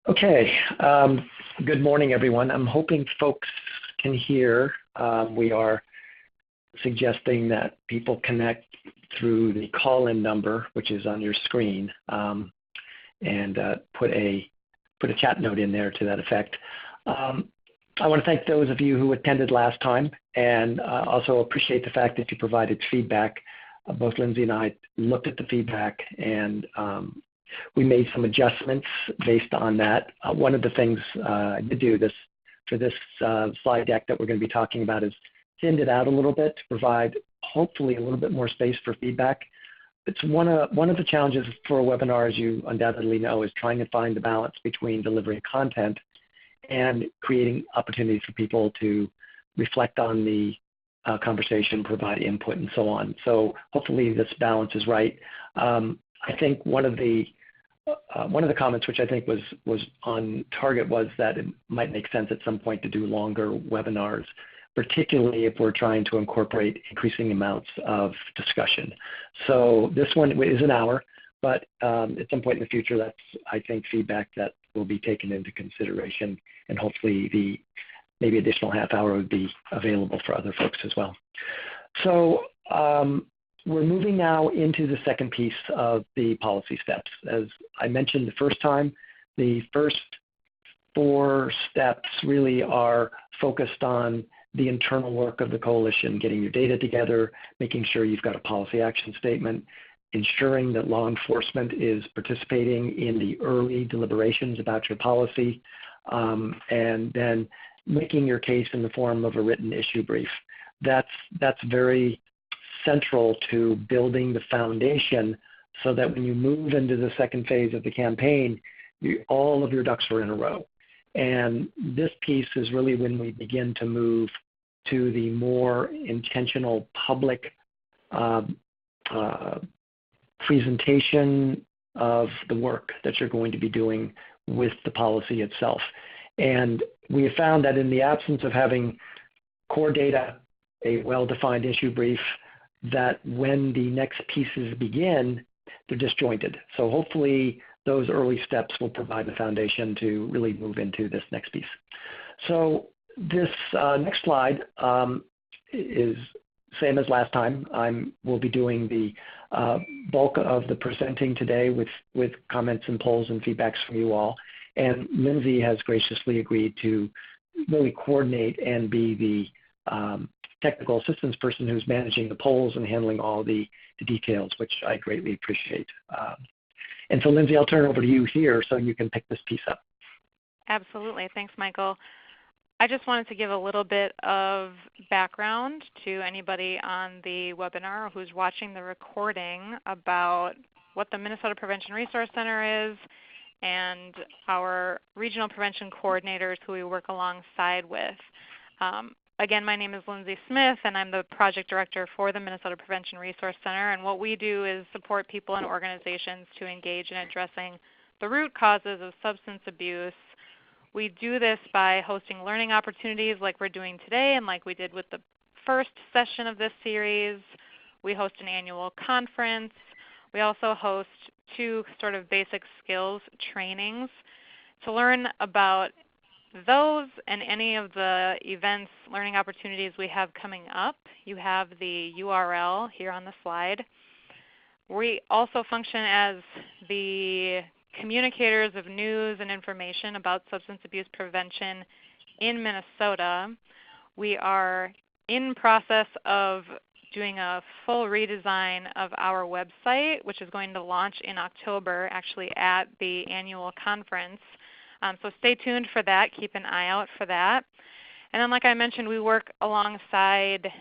Okay, good morning, everyone. I'm hoping folks can hear. We are suggesting that people connect through the call-in number, which is on your screen, and put a chat note in there to that effect. I want to thank those of you who attended last time, and also appreciate the fact that you provided feedback. Both Lindsay and I looked at the feedback, and we made some adjustments based on that. One of the things I did do for this slide deck that we're going to be talking about is thinned it out a little bit to provide hopefully a little bit more space for feedback. It's one of the challenges for a webinar, as you undoubtedly know, is trying to find the balance between delivering content and creating opportunities for people to reflect on the conversation, provide input, and so on. So hopefully this balance is right. I think one of the comments, which I think was on target, was that it might make sense at some point to do longer webinars, particularly if we're trying to incorporate increasing amounts of discussion. So this one is an hour, but at some point in the future, that's, I think, feedback that will be taken into consideration, and hopefully the maybe additional half hour would be available for other folks as well. So we're moving now into the second piece of the policy steps. As I mentioned the first time, the first 4 steps really are focused on the internal work of the coalition, getting your data together, making sure you've got a policy action statement, ensuring that law enforcement is participating in the early deliberations about your policy, and then making your case in the form of a written issue brief. That's very central to building the foundation so that when you move into the second phase of the campaign, all of your ducks are in a row. And this piece is really when we begin to move to the more intentional public presentation of the work that you're going to be doing with the policy itself. And we have found that in the absence of having core data, a well-defined issue brief, that when the next pieces begin, they're disjointed. So hopefully those early steps will provide the foundation to really move into this next piece. So this next slide is same as last time. We'll be doing the bulk of the presenting today with comments and polls and feedbacks from you all. And Lindsay has graciously agreed to really coordinate and be the technical assistance person who's managing the polls and handling all the details, which I greatly appreciate. And so, Lindsay, I'll turn it over to you here so you can pick this piece up. Absolutely. Thanks, Michael. I just wanted to give a little bit of background to anybody on the webinar who's watching the recording about what the Minnesota Prevention Resource Center is and our regional prevention coordinators who we work alongside with. Again, my name is Lindsay Smith, and I'm the project director for the Minnesota Prevention Resource Center. And what we do is support people and organizations to engage in addressing the root causes of substance abuse. We do this by hosting learning opportunities like we're doing today and like we did with the first session of this series. We host an annual conference. We also host 2 sort of basic skills trainings. To learn about those and any of the events, learning opportunities we have coming up, you have the URL here on the slide. We also function as the communicators of news and information about substance abuse prevention in Minnesota. We are in process of doing a full redesign of our website, which is going to launch in October, actually at the annual conference. So stay tuned for that. Keep an eye out for that. And then like I mentioned, we work alongside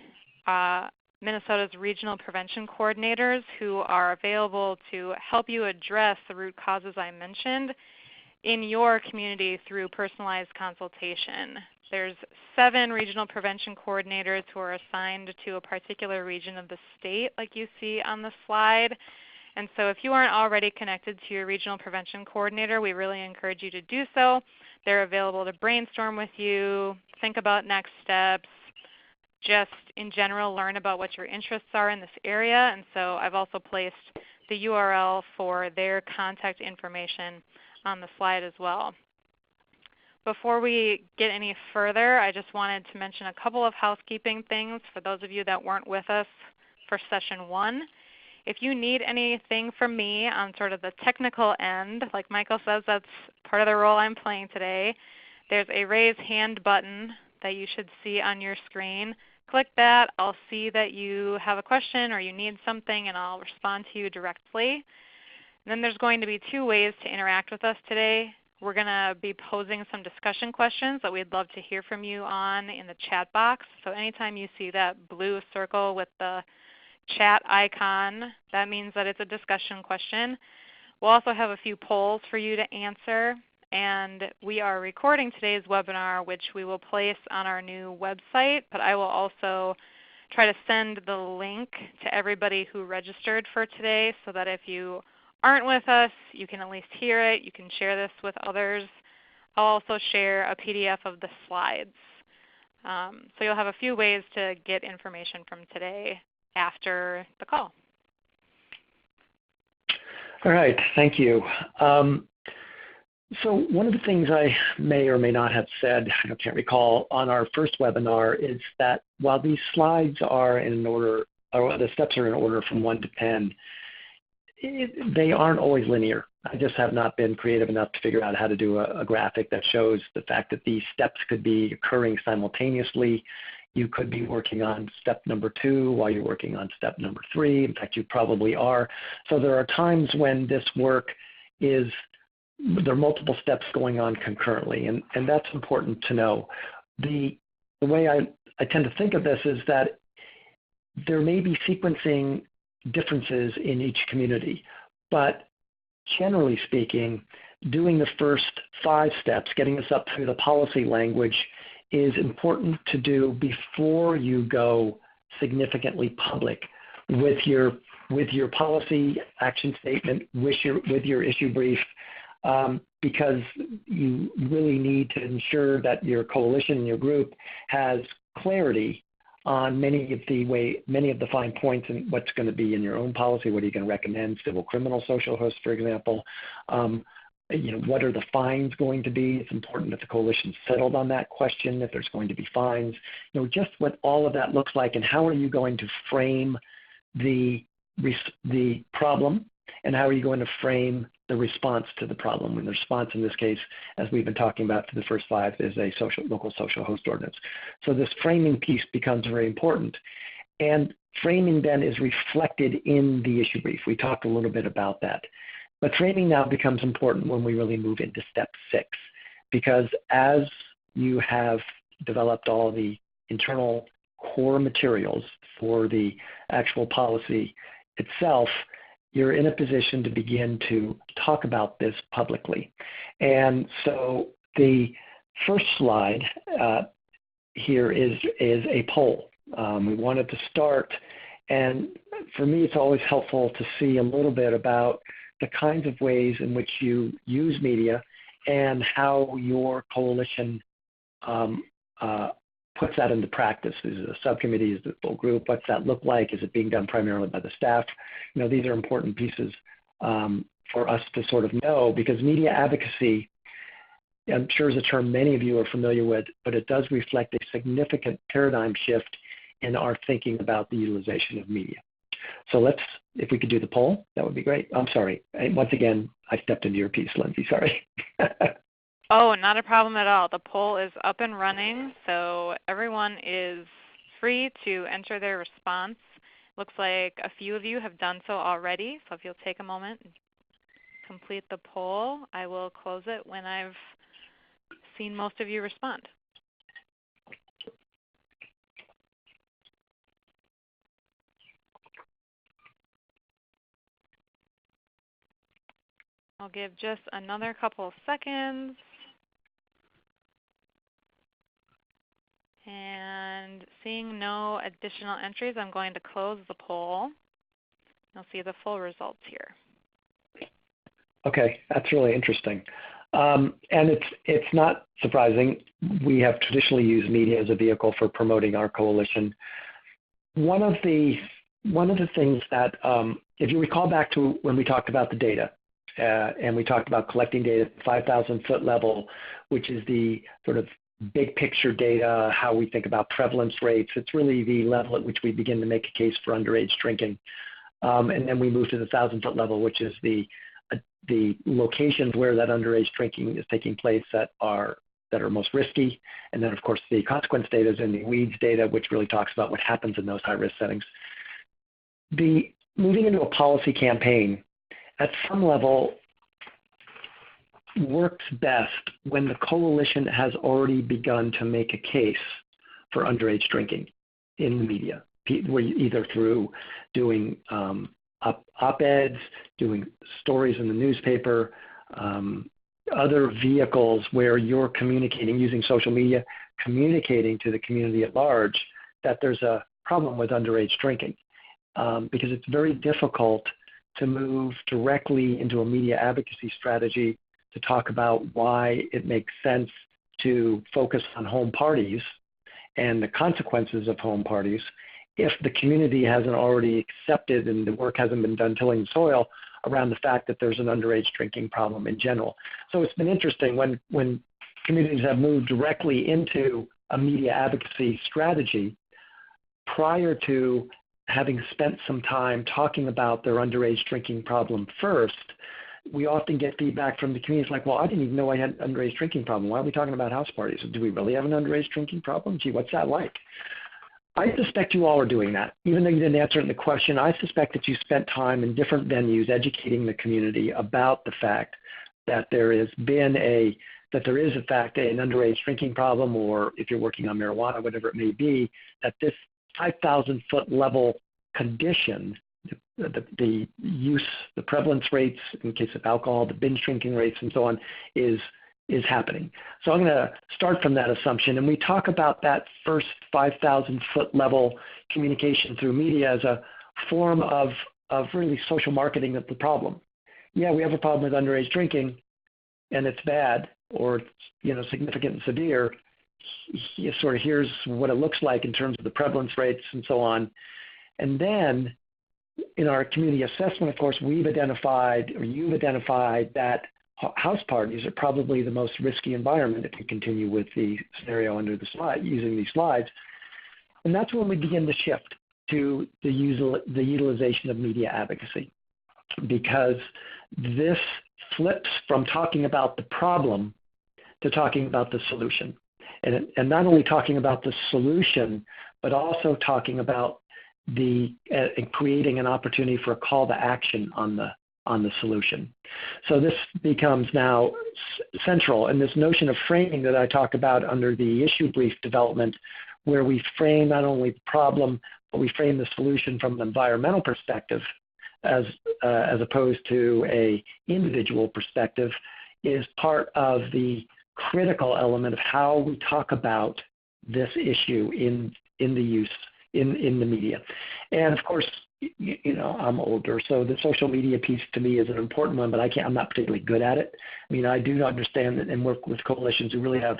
Minnesota's regional prevention coordinators who are available to help you address the root causes I mentioned in your community through personalized consultation. There's 7 regional prevention coordinators who are assigned to a particular region of the state like you see on the slide. And so if you aren't already connected to your regional prevention coordinator, we really encourage you to do so. They're available to brainstorm with you, think about next steps, just in general learn about what your interests are in this area. And so I've also placed the URL for their contact information on the slide as well. Before we get any further, I just wanted to mention a couple of housekeeping things for those of you that weren't with us for session 1. If you need anything from me on sort of the technical end, like Michael says, that's part of the role I'm playing today, there's a raise hand button that you should see on your screen. Click that. I'll see that you have a question or you need something, and I'll respond to you directly. And then there's going to be 2 ways to interact with us today. We're going to be posing some discussion questions that we'd love to hear from you on in the chat box. So anytime you see that blue circle with the chat icon, that means that it's a discussion question. We'll also have a few polls for you to answer. And we are recording today's webinar, which we will place on our new website, but I will also try to send the link to everybody who registered for today so that if you aren't with us, you can at least hear it. You can share this with others. I'll also share a PDF of the slides. So you'll have a few ways to get information from today after the call. All right, thank you. So one of the things I may or may not have said, I can't recall, on our first webinar is that while these slides are in order, or the steps are in order from 1 to 10, they aren't always linear. I just have not been creative enough to figure out how to do a graphic that shows the fact that these steps could be occurring simultaneously. You could be working on step number 2 while you're working on step number 3. In fact, you probably are. So there are times when this work is, there are multiple steps going on concurrently, and that's important to know. The way I tend to think of this is that there may be sequencing differences in each community, but generally speaking, doing the first 5 steps, getting us up through the policy language, is important to do before you go significantly public with your policy action statement, with your issue brief, because you really need to ensure that your coalition and your group has clarity on many of the fine points and what's going to be in your own policy. What are you going to recommend? Civil, criminal, social host, for example. What are the fines going to be? It's important that the coalition settled on that question, if there's going to be fines. Just what all of that looks like, and how are you going to frame the problem, and how are you going to frame the response to the problem? And the response in this case, as we've been talking about for the first 5, is a local social host ordinance. So this framing piece becomes very important. And framing then is reflected in the issue brief. We talked a little bit about that. But framing now becomes important when we really move into step 6, because as you have developed all the internal core materials for the actual policy itself, you're in a position to begin to talk about this publicly. And so the first slide here is a poll. We wanted to start, and for me it's always helpful to see a little bit about the kinds of ways in which you use media and how your coalition puts that into practice. Is it a subcommittee? Is it a full group? What's that look like? Is it being done primarily by the staff? These are important pieces for us to sort of know, because media advocacy, I'm sure, is a term many of you are familiar with, but it does reflect a significant paradigm shift in our thinking about the utilization of media. So if we could do the poll, that would be great. I'm sorry. Once again, I stepped into your piece, Lindsay. Sorry. Oh, not a problem at all. The poll is up and running, so everyone is free to enter their response. Looks like a few of you have done so already, so if you'll take a moment and complete the poll, I will close it when I've seen most of you respond. I'll give just another couple of seconds. And seeing no additional entries, I'm going to close the poll. You'll see the full results here. Okay, that's really interesting. And it's not surprising. We have traditionally used media as a vehicle for promoting our coalition. One of the things that, if you recall back to when we talked about the data, and we talked about collecting data at the 5,000-foot level, which is the sort of big picture data, how we think about prevalence rates. It's really the level at which we begin to make a case for underage drinking. And then we move to the 1,000-foot level, which is the locations where that underage drinking is taking place that are most risky. And then, of course, the consequence data is in the weeds data, which really talks about what happens in those high-risk settings. Moving into a policy campaign, at some level, works best when the coalition has already begun to make a case for underage drinking in the media, either through doing op-eds, doing stories in the newspaper, other vehicles where you're communicating using social media, communicating to the community at large that there's a problem with underage drinking, because it's very difficult to move directly into a media advocacy strategy to talk about why it makes sense to focus on home parties and the consequences of home parties if the community hasn't already accepted and the work hasn't been done tilling the soil around the fact that there's an underage drinking problem in general. So it's been interesting when communities have moved directly into a media advocacy strategy prior to having spent some time talking about their underage drinking problem first. We often get feedback from the community like, well, I didn't even know I had an underage drinking problem. Why are we talking about house parties? Do we really have an underage drinking problem? Gee, what's that like? I suspect you all are doing that. Even though you didn't answer it in the question, I suspect that you spent time in different venues educating the community about the fact that there is in fact an underage drinking problem, or if you're working on marijuana, whatever it may be, that this 5,000-foot level condition, the use, the prevalence rates in case of alcohol, the binge drinking rates, and so on, is happening. So I'm going to start from that assumption, and we talk about that first 5,000-foot level communication through media as a form of really social marketing of the problem. Yeah, we have a problem with underage drinking, and it's bad, or it's significant and severe. Here's what it looks like in terms of the prevalence rates and so on. And then in our community assessment, of course, you've identified that house parties are probably the most risky environment if you continue with the scenario under the slide, using these slides. And that's when we begin to shift to the utilization of media advocacy, because this flips from talking about the problem to talking about the solution. And not only talking about the solution, but also talking about creating an opportunity for a call to action on the solution. So this becomes now central, and this notion of framing that I talk about under the issue brief development, where we frame not only the problem, but we frame the solution from an environmental perspective as opposed to a individual perspective, is part of the critical element of how we talk about this issue in the media. And of course, I'm older, so the social media piece to me is an important one, but I'm not particularly good at it. I mean, I do understand and work with coalitions who really have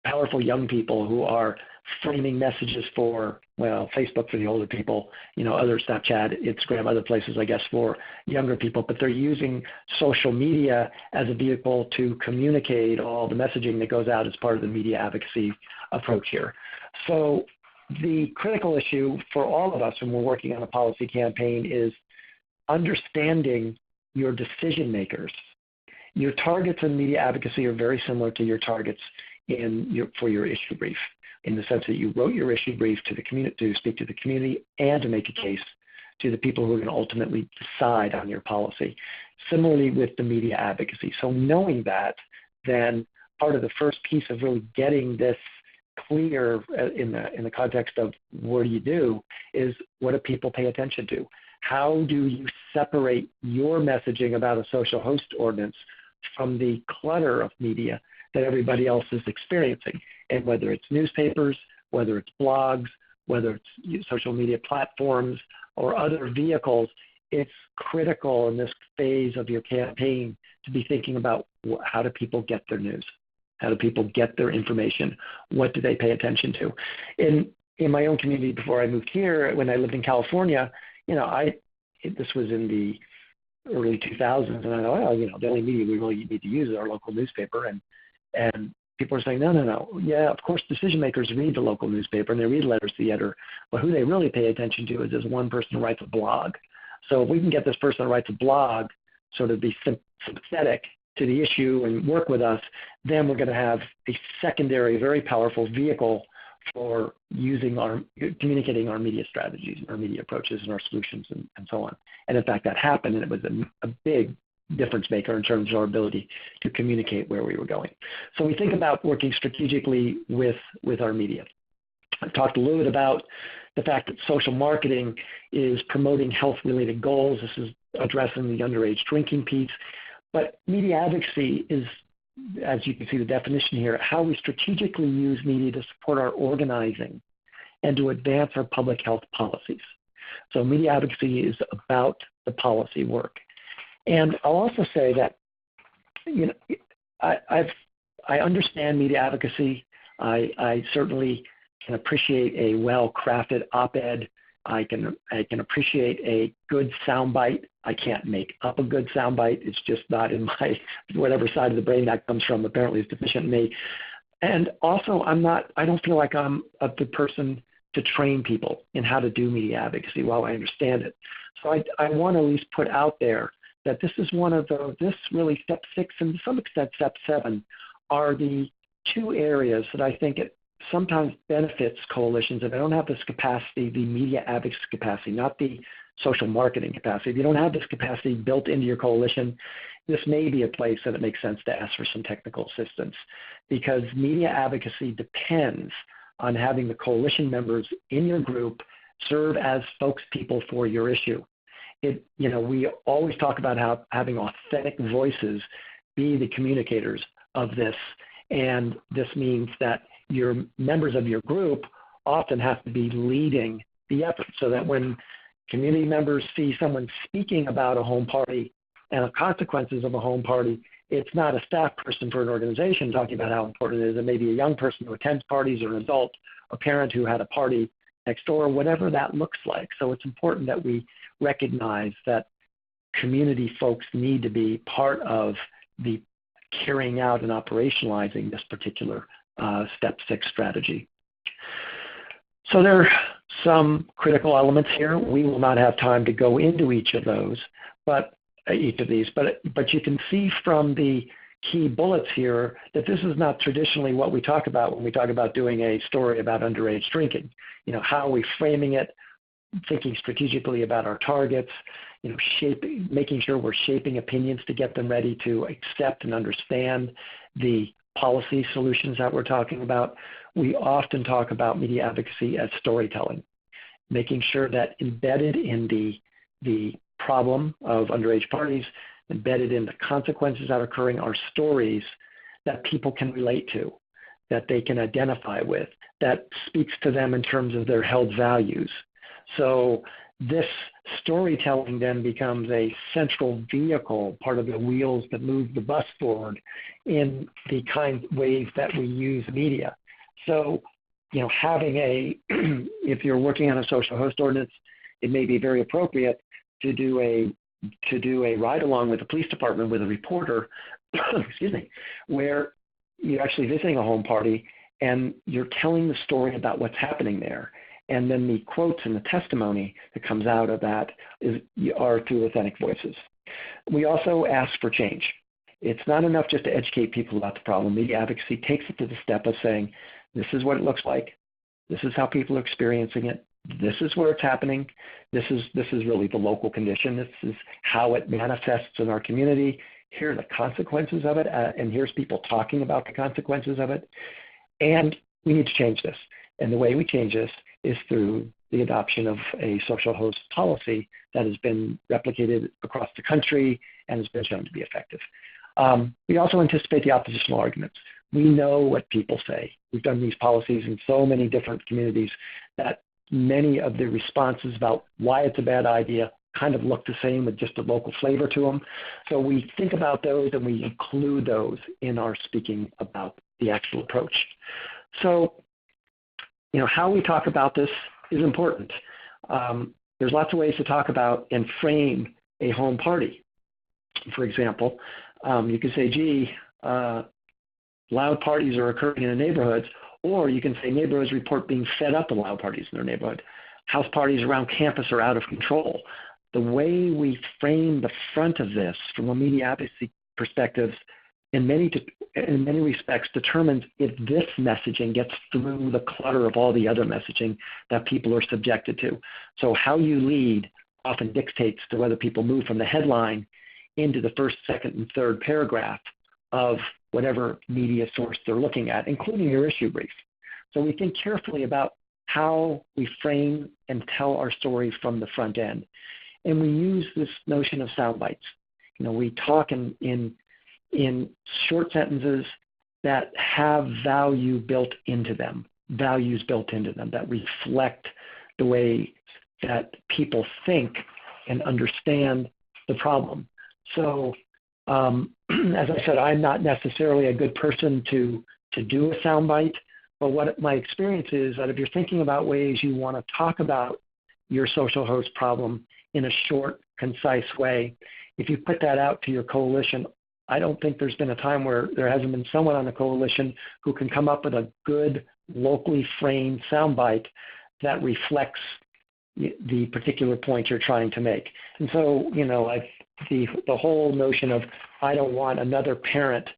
powerful young people who are framing messages for, Facebook for the older people, other Snapchat, Instagram, other places, I guess, for younger people, but they're using social media as a vehicle to communicate all the messaging that goes out as part of the media advocacy approach here. So the critical issue for all of us when we're working on a policy campaign is understanding your decision makers. Your targets in media advocacy are very similar to your targets for your issue brief, in the sense that you wrote your issue brief to the community, to speak to the community and to make a case to the people who are going to ultimately decide on your policy. Similarly with the media advocacy. So knowing that, then part of the first piece of really getting this clear in the context of what do is, what do people pay attention to? How do you separate your messaging about a social host ordinance from the clutter of media that everybody else is experiencing? And whether it's newspapers, whether it's blogs, whether it's social media platforms or other vehicles, it's critical in this phase of your campaign to be thinking about how do people get their news? How do people get their information? What do they pay attention to? In my own community before I moved here, when I lived in California, this was in the early 2000s, and I thought, well, the only media we really need to use is our local newspaper, and people are saying, no. Yeah, of course, decision makers read the local newspaper and they read letters to the editor, but who they really pay attention to is this one person who writes a blog. So if we can get this person who writes a blog sort of be sympathetic to the issue and work with us, then we're going to have a secondary, very powerful vehicle for communicating our media strategies, our media approaches, and our solutions, and so on. And in fact, that happened, and it was a big difference maker in terms of our ability to communicate where we were going. So we think about working strategically with our media. I've talked a little bit about the fact that social marketing is promoting health-related goals. This is addressing the underage drinking piece. But media advocacy is, as you can see the definition here, how we strategically use media to support our organizing and to advance our public health policies. So media advocacy is about the policy work. And I'll also say that, I understand media advocacy. I certainly can appreciate a well-crafted op-ed. I can appreciate a good soundbite. I can't make up a good soundbite. It's just not in my, whatever side of the brain that comes from, apparently is deficient in me. And also, I don't feel like I'm the person to train people in how to do media advocacy while I understand it. So I want to at least put out there that this is one of this really step 6 and to some extent step 7 are the two areas that I think it sometimes benefits coalitions if they don't have this capacity, the media advocacy capacity, not the social marketing capacity. If you don't have this capacity built into your coalition, this may be a place that it makes sense to ask for some technical assistance, because media advocacy depends on having the coalition members in your group serve as spokespeople for your issue. We always talk about how having authentic voices be the communicators of this, and this means that your members of your group often have to be leading the effort, so that when community members see someone speaking about a home party and the consequences of a home party, it's not a staff person for an organization talking about how important it is. It may be a young person who attends parties, or an adult, a parent who had a party next door, whatever that looks like. So it's important that we recognize that community folks need to be part of the carrying out and operationalizing this particular step 6 strategy. So there are some critical elements here. We will not have time to go into each of these, but you can see from the key bullets here that this is not traditionally what we talk about when we talk about doing a story about underage drinking. How are we framing it, thinking strategically about our targets, making sure we're shaping opinions to get them ready to accept and understand the policy solutions that we're talking about. We often talk about media advocacy as storytelling, making sure that embedded in the problem of underage parties, embedded in the consequences that are occurring, are stories that people can relate to, that they can identify with, that speaks to them in terms of their held values. So this storytelling then becomes a central vehicle, part of the wheels that move the bus forward in the kind of ways that we use media. So, having if you're working on a social host ordinance, it may be very appropriate to do a ride along with the police department with a reporter, excuse me, where you're actually visiting a home party and you're telling the story about what's happening there. And then the quotes and the testimony that comes out of that are through authentic voices. We also ask for change. It's not enough just to educate people about the problem. Media advocacy takes it to the step of saying, this is what it looks like. This is how people are experiencing it. This is where it's happening. This is really the local condition. This is how it manifests in our community. Here are the consequences of it, and here's people talking about the consequences of it. And we need to change this. And the way we change this is through the adoption of a social host policy that has been replicated across the country and has been shown to be effective. We also anticipate the oppositional arguments. We know what people say. We've done these policies in so many different communities that many of the responses about why it's a bad idea kind of look the same with just a local flavor to them. So we think about those and we include those in our speaking about the actual approach. So, how we talk about this is important. There's lots of ways to talk about and frame a home party. For example, you could say, gee, loud parties are occurring in the neighborhoods, or you can say neighborhoods report being fed up with loud parties in their neighborhood. House parties around campus are out of control. The way we frame the front of this from a media advocacy perspective in many respects determines if this messaging gets through the clutter of all the other messaging that people are subjected to. So how you lead often dictates to whether people move from the headline into the first, second, and third paragraph of whatever media source they're looking at, including your issue brief. So we think carefully about how we frame and tell our story from the front end. And we use this notion of sound bites. We talk in short sentences that have value built into them, values built into them that reflect the way that people think and understand the problem. So as I said, I'm not necessarily a good person to do a soundbite, but what my experience is that if you're thinking about ways you want to talk about your social host problem in a short, concise way, if you put that out to your coalition, I don't think there's been a time where there hasn't been someone on the coalition who can come up with a good, locally framed soundbite that reflects the particular point you're trying to make. And so, the whole notion of I don't want another parent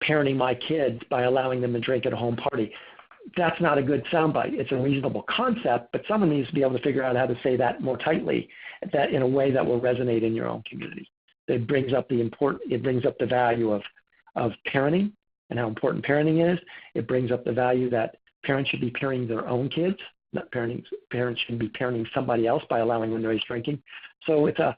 parenting my kids by allowing them to drink at a home party, that's not a good soundbite. It's a reasonable concept, but someone needs to be able to figure out how to say that more tightly, that in a way that will resonate in your own community. It brings up the value of parenting and how important parenting is. It brings up the value that parents should be parenting their own kids, not parents shouldn't be parenting somebody else by allowing them to raise drinking. So it's a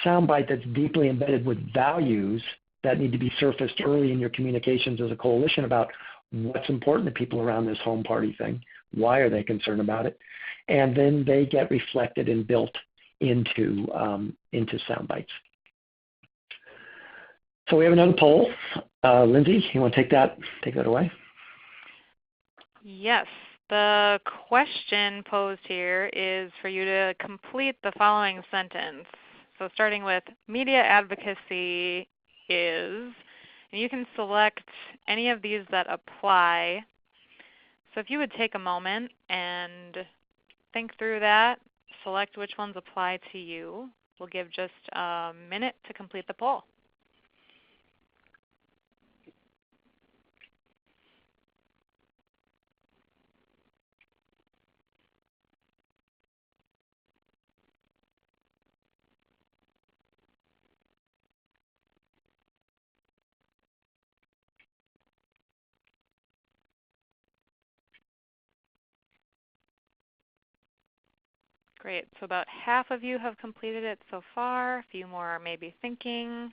soundbite that's deeply embedded with values that need to be surfaced early in your communications as a coalition about what's important to people around this home party thing, why are they concerned about it, and then they get reflected and built into soundbites. So we have another poll. Lindsay, you want to take that away? Yes. The question posed here is for you to complete the following sentence. So starting with media advocacy is, and you can select any of these that apply. So if you would take a moment and think through that, select which ones apply to you. We'll give just a minute to complete the poll. Great. So about half of you have completed it so far. A few more are maybe thinking.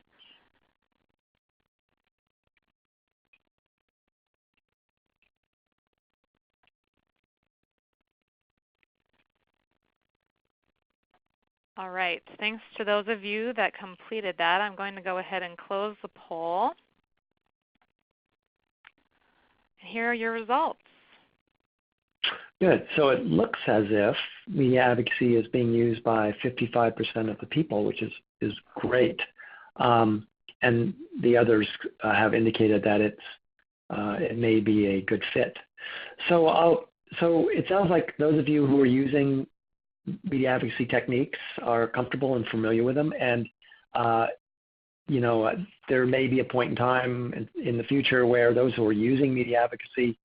All right. Thanks to those of you that completed that. I'm going to go ahead and close the poll. And here are your results. Good. So it looks as if media advocacy is being used by 55% of the people, which is great. And the others have indicated that it may be a good fit. So it sounds like those of you who are using media advocacy techniques are comfortable and familiar with them. And there may be a point in time in the future where those who are using media advocacy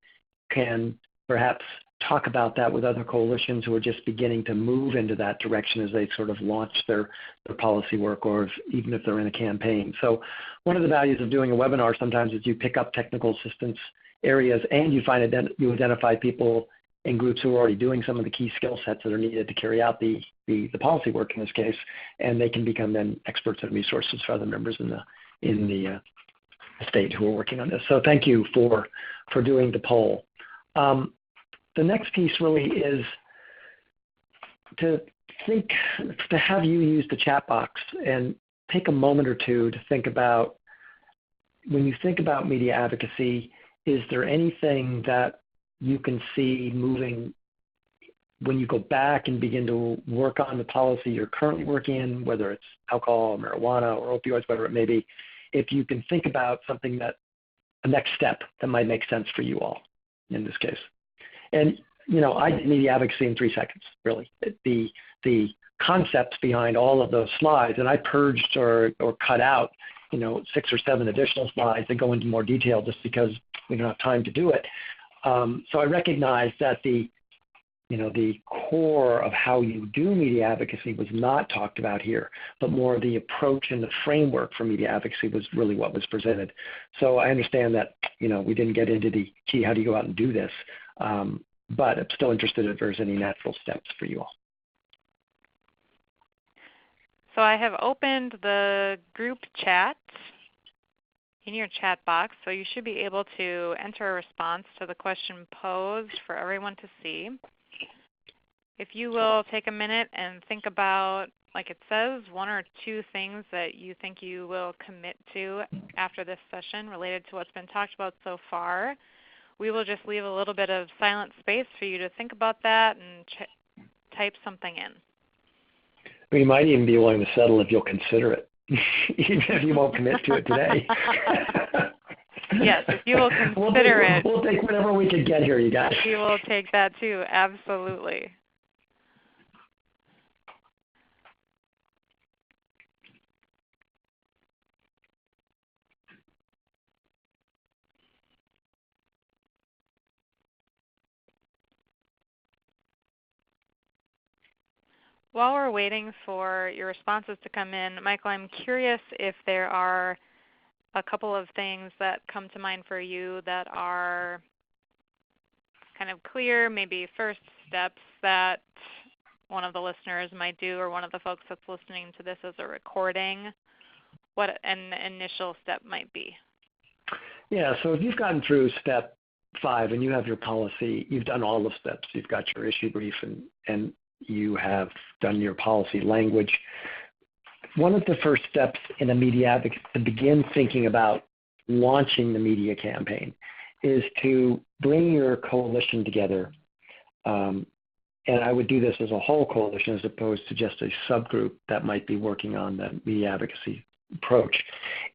can perhaps talk about that with other coalitions who are just beginning to move into that direction as they sort of launch their policy work, or even if they're in a campaign. So one of the values of doing a webinar sometimes is you pick up technical assistance areas and you identify people in groups who are already doing some of the key skill sets that are needed to carry out the policy work in this case, and they can become then experts and resources for other members in the state who are working on this. So thank you for doing the poll. The next piece really is to have you use the chat box and take a moment or two to think about, when you think about media advocacy, is there anything that you can see moving when you go back and begin to work on the policy you're currently working in, whether it's alcohol, or marijuana, or opioids, whatever it may be, if you can think about something that a next step that might make sense for you all in this case. And I did media advocacy in 3 seconds, really. The concepts behind all of those slides, and I purged or cut out 6 or 7 additional slides that go into more detail just because we don't have time to do it. So I recognize that the core of how you do media advocacy was not talked about here, but more the approach and the framework for media advocacy was really what was presented. So I understand that, we didn't get into the key, how do you go out and do this? But I'm still interested if there's any natural steps for you all. So I have opened the group chat in your chat box, so you should be able to enter a response to the question posed for everyone to see. If you will take a minute and think about, like it says, 1 or 2 things that you think you will commit to after this session related to what's been talked about so far, we will just leave a little bit of silent space for you to think about that and type something in. You might even be willing to settle if you'll consider it, even if you won't commit to it today. Yes, if you will consider it. We'll take whatever we can get here, you guys. We will take that too, absolutely. While we're waiting for your responses to come in, Michael, I'm curious if there are a couple of things that come to mind for you that are kind of clear, maybe first steps that one of the listeners might do, or one of the folks that's listening to this as a recording, what an initial step might be. Yeah, so if you've gotten through step 5 and you have your policy, you've done all the steps. You've got your issue brief and you have done your policy language. One of the first steps in a media advocate to begin thinking about launching the media campaign is to bring your coalition together. And I would do this as a whole coalition as opposed to just a subgroup that might be working on the media advocacy approach,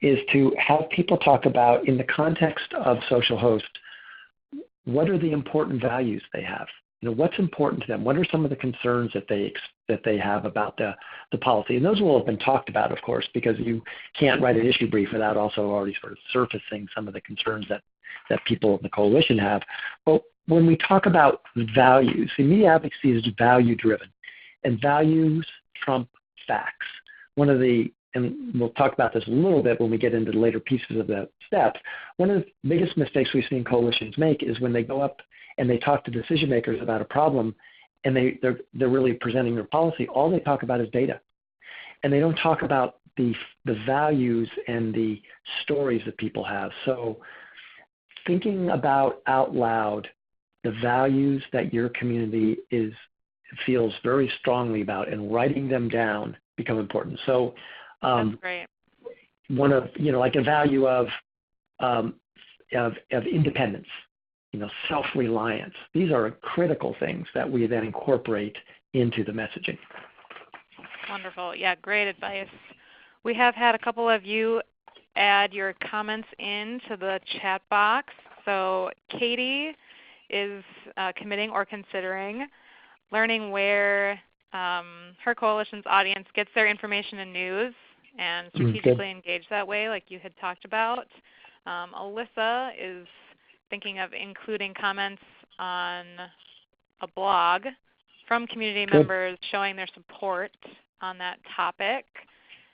is to have people talk about, in the context of social host, what are the important values they have? What's important to them? What are some of the concerns that they have about the policy? And those will have been talked about, of course, because you can't write an issue brief without also already sort of surfacing some of the concerns that people in the coalition have. But when we talk about values, media advocacy is value-driven, and values trump facts. And we'll talk about this a little bit when we get into the later pieces of the steps. One of the biggest mistakes we've seen coalitions make is when they go up and they talk to decision makers about a problem, and they're really presenting their policy, all they talk about is data. And they don't talk about the values and the stories that people have. So thinking about out loud the values that your community feels very strongly about and writing them down become important. So that's great. One of, like a value of independence, self-reliance. These are critical things that we then incorporate into the messaging. Wonderful. Yeah, great advice. We have had a couple of you add your comments into the chat box. So Katie is committing or considering learning where her coalition's audience gets their information and news and strategically engage that way, like you had talked about. Alyssa is thinking of including comments on a blog from community members showing their support on that topic,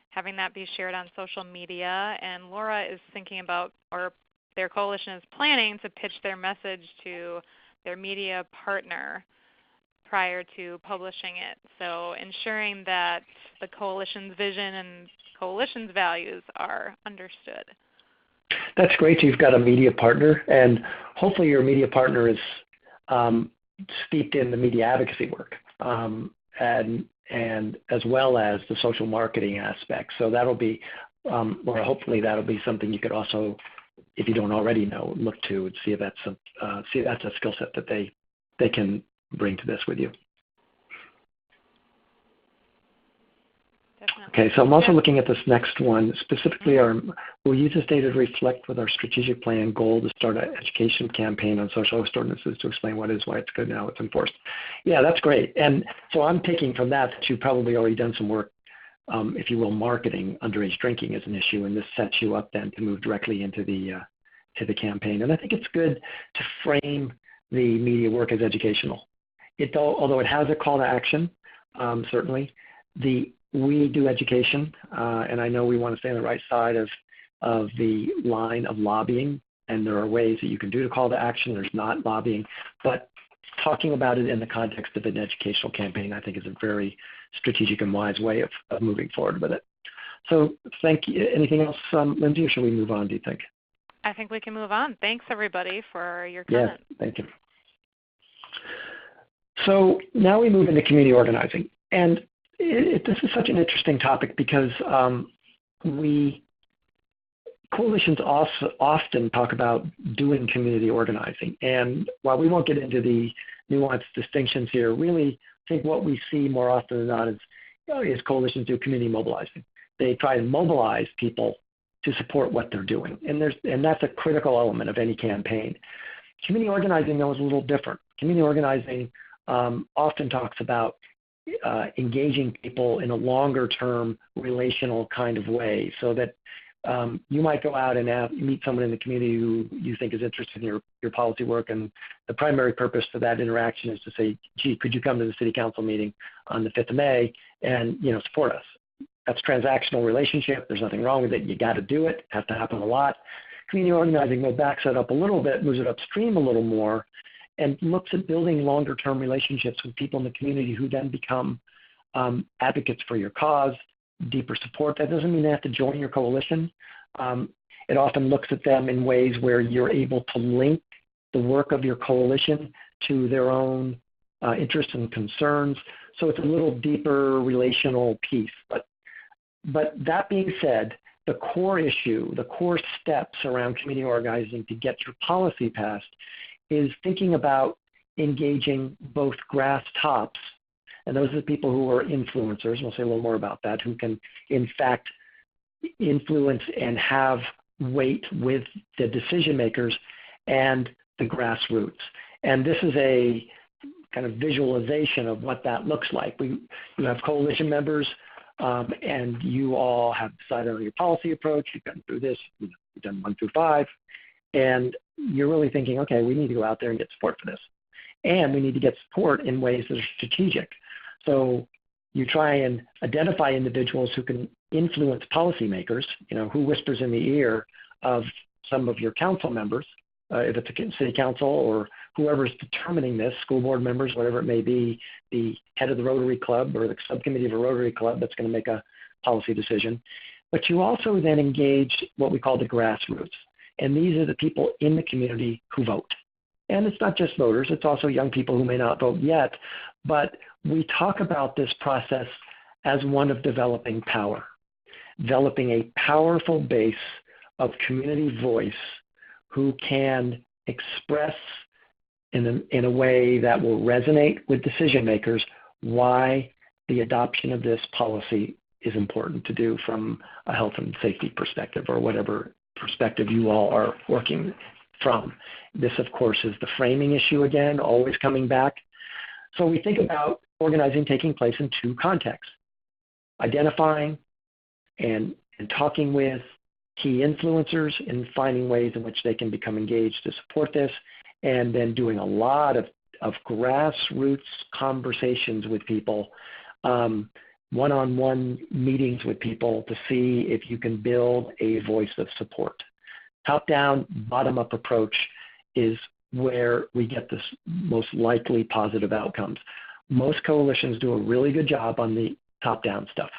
having that be shared on social media. And Laura is thinking about, or their coalition is planning to pitch their message to their media partner prior to publishing it. So ensuring that the coalition's vision and coalition's values are understood. That's great. You've got a media partner, and hopefully your media partner is steeped in the media advocacy work, and as well as the social marketing aspect. So that'll be, or hopefully that'll be something you could also, if you don't already know, look to and see if that's a skill set that they can bring to this with you. Okay, so I'm also looking at this next one. Specifically, we'll use this data to reflect with our strategic plan goal to start an education campaign on social host ordinances to explain what is, why it's good, and how it's enforced. Yeah, that's great. And so I'm taking from that you've probably already done some work, if you will, marketing underage drinking as an issue, and this sets you up then to move directly into the campaign. And I think it's good to frame the media work as educational. Although it has a call to action, certainly, we do education, and I know we want to stay on the right side of the line of lobbying, and there are ways that you can do the call to action. There's not lobbying, but talking about it in the context of an educational campaign, I think, is a very strategic and wise way of moving forward with it. So thank you. Anything else, Lindsay, or should we move on, do you think? I think we can move on. Thanks, everybody, for your comments. Yeah, thank you. So now we move into community organizing. And this is such an interesting topic because coalitions often talk about doing community organizing. And while we won't get into the nuanced distinctions here, really think what we see more often than not is coalitions do community mobilizing. They try to mobilize people to support what they're doing. And that's a critical element of any campaign. Community organizing, though, is a little different. Community organizing often talks about engaging people in a longer-term relational kind of way, so that you might go out and meet someone in the community who you think is interested in your policy work, and the primary purpose for that interaction is to say, gee, could you come to the city council meeting on the 5th of May and support us? That's transactional relationship. There's nothing wrong with it. You got to do it. It has to happen a lot. Community organizing backs that up a little bit, moves it upstream a little more, and looks at building longer-term relationships with people in the community who then become advocates for your cause, deeper support. That doesn't mean they have to join your coalition. It often looks at them in ways where you're able to link the work of your coalition to their own interests and concerns. So it's a little deeper relational piece. But that being said, the core issue, the core steps around community organizing to get your policy passed is thinking about engaging both grass tops, and those are the people who are influencers, and we'll say a little more about that, who can in fact influence and have weight with the decision makers, and the grassroots. And this is a kind of visualization of what that looks like. You have coalition members, and you all have decided on your policy approach. You've gone through this, you've done 1 through 5, and you're really thinking, okay, we need to go out there and get support for this. And we need to get support in ways that are strategic. So you try and identify individuals who can influence policymakers, who whispers in the ear of some of your council members, if it's a city council or whoever's determining this, school board members, whatever it may be, the head of the Rotary Club or the subcommittee of a Rotary Club that's going to make a policy decision. But you also then engage what we call the grassroots. And these are the people in the community who vote. And it's not just voters, it's also young people who may not vote yet. But we talk about this process as one of developing power, developing a powerful base of community voice who can express in a way that will resonate with decision makers why the adoption of this policy is important to do from a health and safety perspective, or whatever perspective you all are working from. This, of course, is the framing issue again, always coming back. So we think about organizing taking place in 2 contexts: identifying and talking with key influencers and finding ways in which they can become engaged to support this, and then doing a lot of grassroots conversations with people, one-on-one meetings with people to see if you can build a voice of support. Top-down, bottom-up approach is where we get this most likely positive outcomes. Most coalitions do a really good job on the top-down stuff.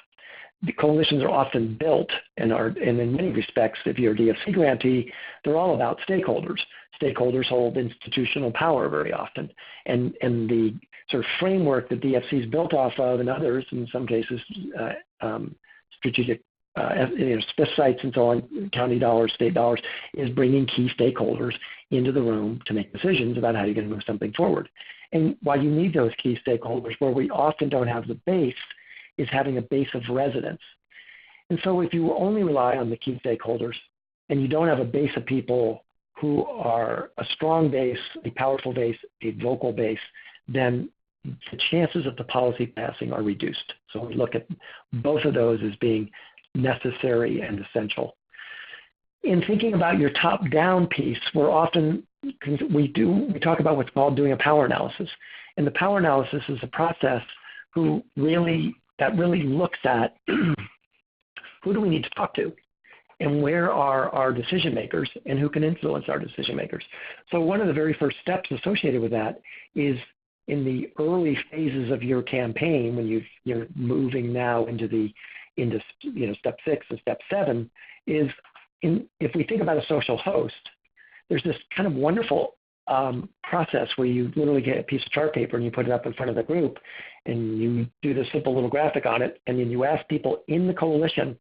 The coalitions are often built and in many respects, if you're a DFC grantee, they're all about stakeholders. Stakeholders hold institutional power very often. And the sort of framework that DFC is built off of, and others, in some cases, strategic SPIF sites and so on, county dollars, state dollars, is bringing key stakeholders into the room to make decisions about how you're going to move something forward. And while you need those key stakeholders, where we often don't have the base is having a base of residents. And so if you only rely on the key stakeholders and you don't have a base of people who are a strong base, a powerful base, a vocal base, then the chances of the policy passing are reduced. So we look at both of those as being necessary and essential. In thinking about your top-down piece, we talk about what's called doing a power analysis. And the power analysis is a process that really looks at who do we need to talk to and where are our decision makers and who can influence our decision makers. So one of the very first steps associated with that is in the early phases of your campaign, when you're moving now into step 6 and step 7, if we think about a social host, there's this kind of wonderful process where you literally get a piece of chart paper and you put it up in front of the group and you do this simple little graphic on it, and then you ask people in the coalition,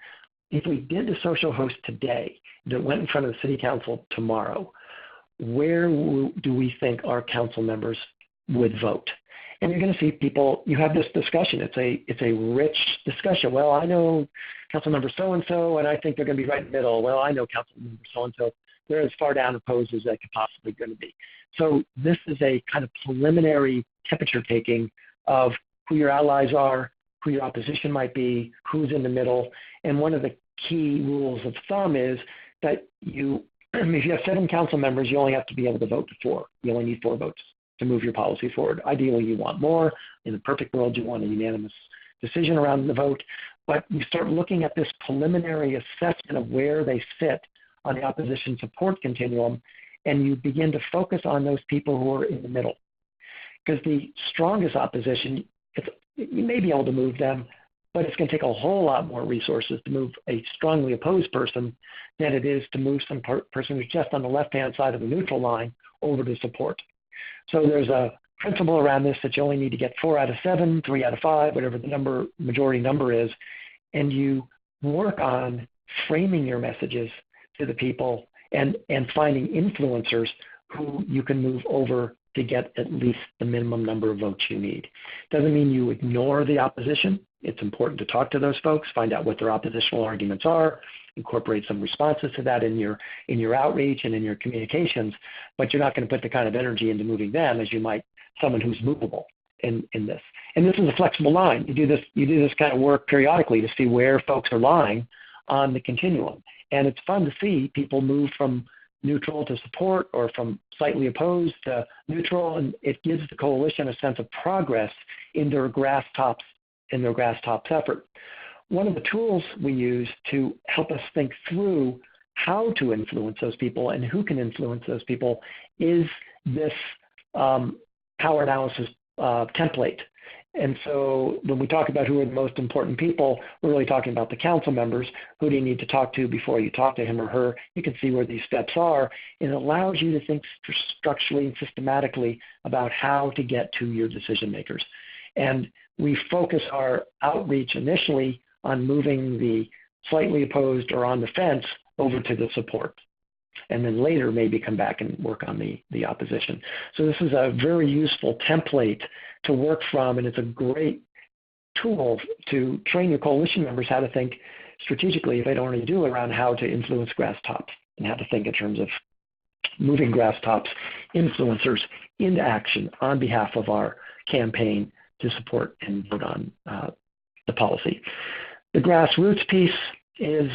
if we did the social host today, that went in front of the city council tomorrow, where do we think our council members would vote? And you're going to see people, you have this discussion. It's a rich discussion. Well, I know council member so-and-so, and I think they're going to be right in the middle. Well, I know council member so-and-so. They're as far down opposed as they could possibly going to be. So this is a kind of preliminary temperature taking of who your allies are, who your opposition might be, who's in the middle. And one of the key rules of thumb is that if you have 7 council members, you only have to be able to vote 4. You only need 4 votes to move your policy forward. Ideally, you want more. In the perfect world, you want a unanimous decision around the vote. But you start looking at this preliminary assessment of where they sit on the opposition support continuum, and you begin to focus on those people who are in the middle. Because the strongest opposition, you may be able to move them, but it's going to take a whole lot more resources to move a strongly opposed person than it is to move some person who's just on the left-hand side of the neutral line over to support. So there's a principle around this that you only need to get 4 out of 7, 3 out of 5, whatever the majority number is, and you work on framing your messages to the people and finding influencers who you can move over to get at least the minimum number of votes you need. Doesn't mean you ignore the opposition. It's important to talk to those folks, find out what their oppositional arguments are, incorporate some responses to that in your outreach and in your communications, but you're not going to put the kind of energy into moving them as you might someone who's movable in this. And this is a flexible line. You do this kind of work periodically to see where folks are lying on the continuum. And it's fun to see people move from neutral to support or from slightly opposed to neutral, and it gives the coalition a sense of progress in their grass tops effort. One of the tools we use to help us think through how to influence those people and who can influence those people is this power analysis template. And so when we talk about who are the most important people, we're really talking about the council members. Who do you need to talk to before you talk to him or her? You can see where these steps are. And it allows you to think structurally and systematically about how to get to your decision makers. And we focus our outreach initially on moving the slightly opposed or on the fence over to the support. And then later maybe come back and work on the opposition. So this is a very useful template to work from, and it's a great tool to train your coalition members how to think strategically, if they don't already do, around how to influence grass tops and how to think in terms of moving grass tops influencers into action on behalf of our campaign to support and vote on the policy. The grassroots piece is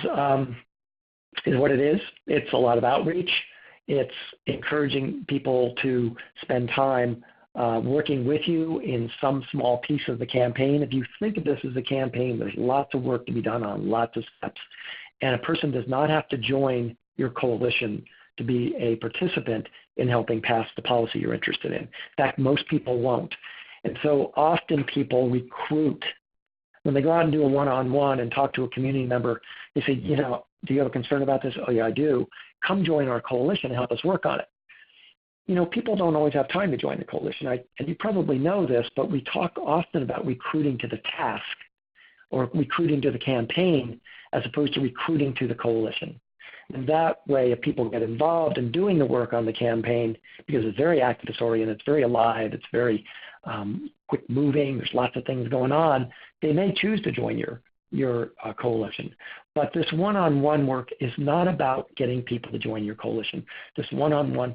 what it is. It's a lot of outreach. It's encouraging people to spend time working with you in some small piece of the campaign. If you think of this as a campaign, there's lots of work to be done on lots of steps. And a person does not have to join your coalition to be a participant in helping pass the policy you're interested in. In fact, most people won't. And so often people recruit. When they go out and do a one-on-one and talk to a community member, they say, do you have a concern about this? Oh, yeah, I do. Come join our coalition and help us work on it. People don't always have time to join the coalition. And you probably know this, but we talk often about recruiting to the task or recruiting to the campaign as opposed to recruiting to the coalition. And that way, if people get involved in doing the work on the campaign, because it's very activist-oriented, it's very alive, it's very quick moving, there's lots of things going on, they may choose to join your coalition. But this one-on-one work is not about getting people to join your coalition. This one-on-one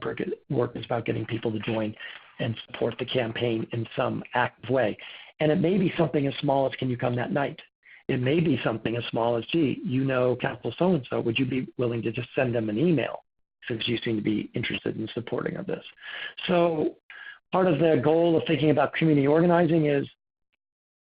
work is about getting people to join and support the campaign in some active way. And it may be something as small as, can you come that night? It may be something as small as, gee, you know Council so-and-so, would you be willing to just send them an email since you seem to be interested in supporting of this? So part of the goal of thinking about community organizing is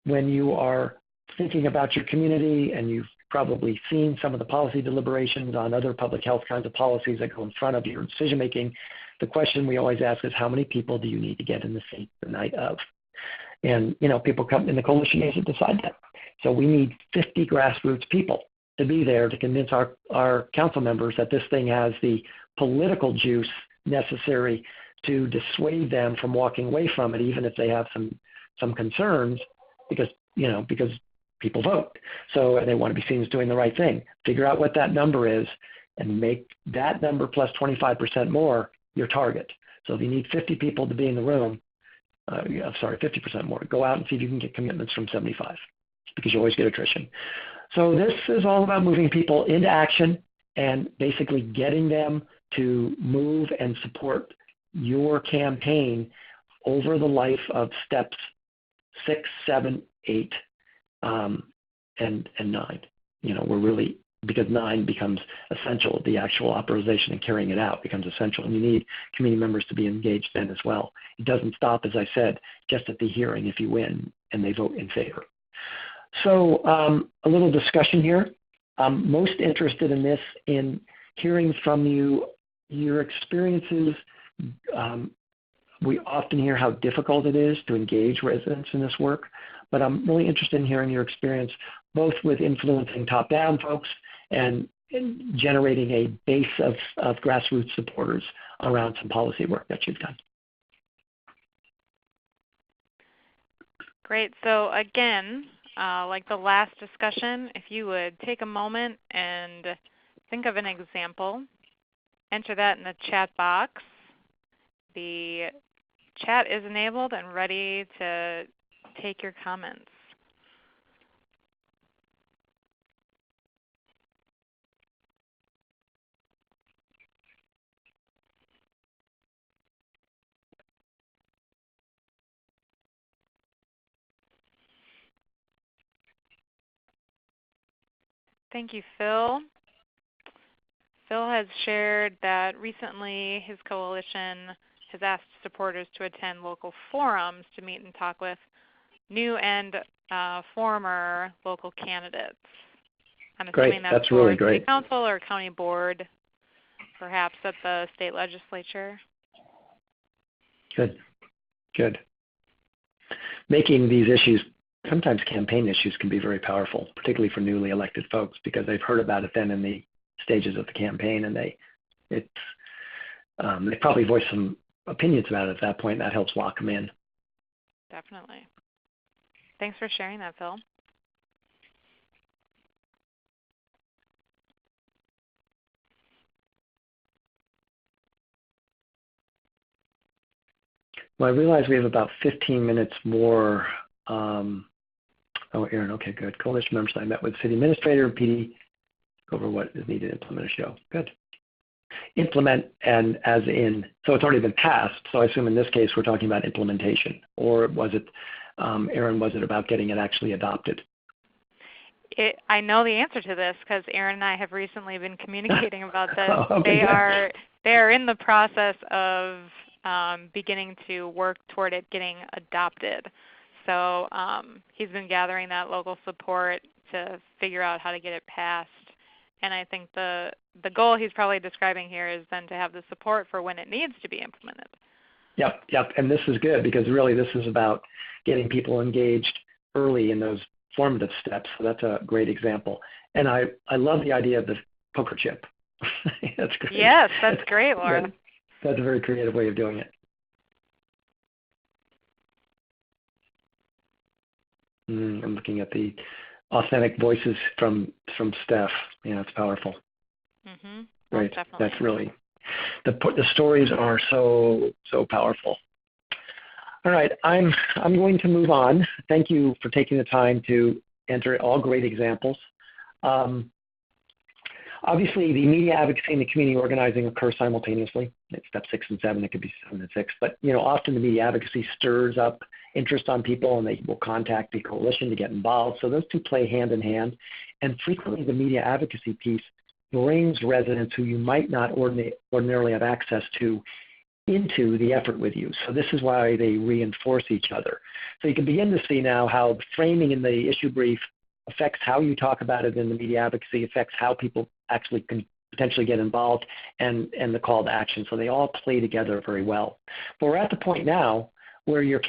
when you are thinking about your community, and you've probably seen some of the policy deliberations on other public health kinds of policies that go in front of your decision making, the question we always ask is, how many people do you need to get in the seat the night of? And people come in the coalition needs to decide that. So we need 50 grassroots people to be there to convince our council members that this thing has the political juice necessary to dissuade them from walking away from it, even if they have some concerns, because people vote. So they want to be seen as doing the right thing. Figure out what that number is and make that number plus 25% more your target. So if you need 50 people to be in the room, 50% more, go out and see if you can get commitments from 75, because you always get attrition. So this is all about moving people into action and basically getting them to move and support your campaign over the life of steps 6, 7, 8, and 9. We're really, because 9 becomes essential, the actual authorization and carrying it out becomes essential, and you need community members to be engaged then as well. It doesn't stop, as I said, just at the hearing if you win and they vote in favor. So a little discussion here. I'm most interested in this, in hearing from you, your experiences. We often hear how difficult it is to engage residents in this work, but I'm really interested in hearing your experience both with influencing top-down folks and generating a base of grassroots supporters around some policy work that you've done. Great. So again, like the last discussion, if you would take a moment and think of an example, enter that in the chat box. The chat is enabled and ready to take your comments. Thank you, Phil. Phil has shared that recently his coalition has asked supporters to attend local forums to meet and talk with new and former local candidates. I'm assuming that's really for great. City Council or County Board, perhaps at the state legislature. Good. Making these issues, sometimes campaign issues, can be very powerful, particularly for newly elected folks, because they've heard about it then in the stages of the campaign, and they probably voice some opinions about it at that point, and that helps lock them in. Definitely. Thanks for sharing that, Phil. Well, I realize we have about 15 minutes more. Oh, Aaron, okay, good. Coalition members, I met with city administrator, PD, over what is needed to implement a SHO. Good. Implement, and as in, so it's already been passed, so I assume in this case we're talking about implementation, or was it, Aaron, was it about getting it actually adopted? I know the answer to this because Aaron and I have recently been communicating about this. Okay, they are in the process of beginning to work toward it getting adopted. So he's been gathering that local support to figure out how to get it passed. And I think the goal he's probably describing here is then to have the support for when it needs to be implemented. Yep. And this is good because really this is about getting people engaged early in those formative steps. So that's a great example. And I love the idea of the poker chip. That's great. Yes, that's great, Laura. That's a very creative way of doing it. I'm looking at the authentic voices from Steph. Yeah, it's powerful. Mm-hmm. right. Definitely. That's really, the stories are so powerful. All right, I'm going to move on. Thank you for taking the time to enter all great examples. Obviously, the media advocacy and the community organizing occur simultaneously. It's step 6 and 7. It could be 7 and 6. But often the media advocacy stirs up interest on people, and they will contact the coalition to get involved. So those two play hand in hand. And frequently, the media advocacy piece brings residents who you might not ordinarily have access to into the effort with you. So this is why they reinforce each other. So you can begin to see now how the framing in the issue brief affects how you talk about it in the media advocacy, affects how people actually can potentially get involved, and the call to action. So they all play together very well. But we're at the point now where your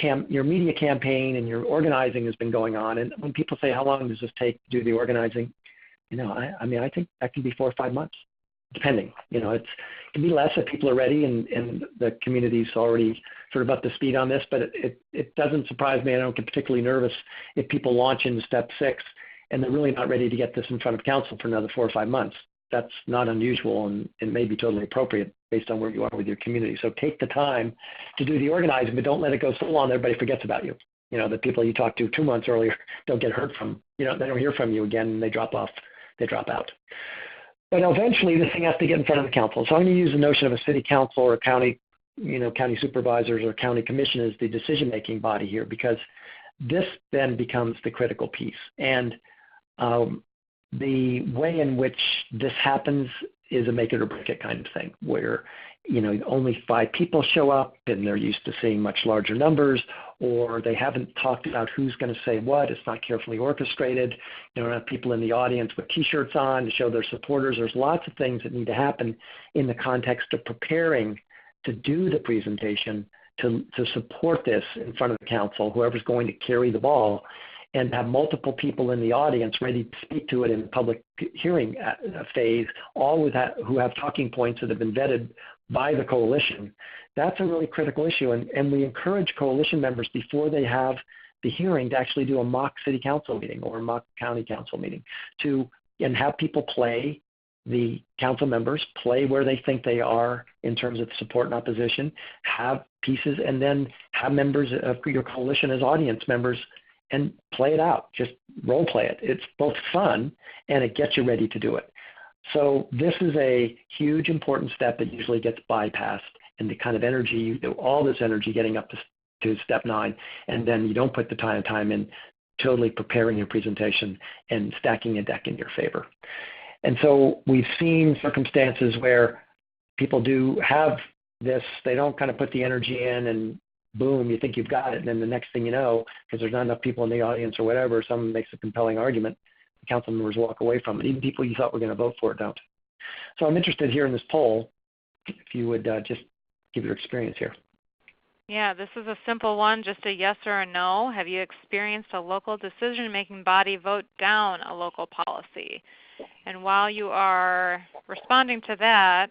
media campaign and your organizing has been going on. And when people say, how long does this take to do the organizing? I think that can be 4 or 5 months, depending. It can be less if people are ready and the community's already sort of up to speed on this, but it doesn't surprise me. I don't get particularly nervous if people launch into step 6 and they're really not ready to get this in front of council for another 4 or 5 months. That's not unusual, and it may be totally appropriate based on where you are with your community. So take the time to do the organizing, but don't let it go so long that everybody forgets about you. The people you talked to 2 months earlier don't get heard from. They don't hear from you again, and they drop off, they drop out. But eventually, this thing has to get in front of the council. So I'm going to use the notion of a city council or a county, county supervisors or county commission as the decision-making body here, because this then becomes the critical piece. And the way in which this happens is a make it or break it kind of thing, where only 5 people show up and they're used to seeing much larger numbers, or they haven't talked about who's going to say what. It's not carefully orchestrated. You don't have people in the audience with T-shirts on to show their supporters. There's lots of things that need to happen in the context of preparing to do the presentation to support this in front of the council, whoever's going to carry the ball, and have multiple people in the audience ready to speak to it in the public hearing phase, all with that, who have talking points that have been vetted by the coalition. That's a really critical issue, and we encourage coalition members before they have the hearing to actually do a mock city council meeting or a mock county council meeting and have people play, the council members play where they think they are in terms of support and opposition, have pieces, and then have members of your coalition as audience members and play it out. Just role play it. It's both fun and it gets you ready to do it. So this is a huge, important step that usually gets bypassed, and the kind of energy, you do all this energy getting up to step 9, and then you don't put the time in totally preparing your presentation and stacking a deck in your favor. And so we've seen circumstances where people do have this, they don't kind of put the energy in, and boom, you think you've got it. And then the next thing you know, because there's not enough people in the audience or whatever, someone makes a compelling argument, the council members walk away from it. Even people you thought were going to vote for it don't. So I'm interested here in this poll, if you would just give your experience here. Yeah, this is a simple one, just a yes or a no. Have you experienced a local decision-making body vote down a local policy? And while you are responding to that,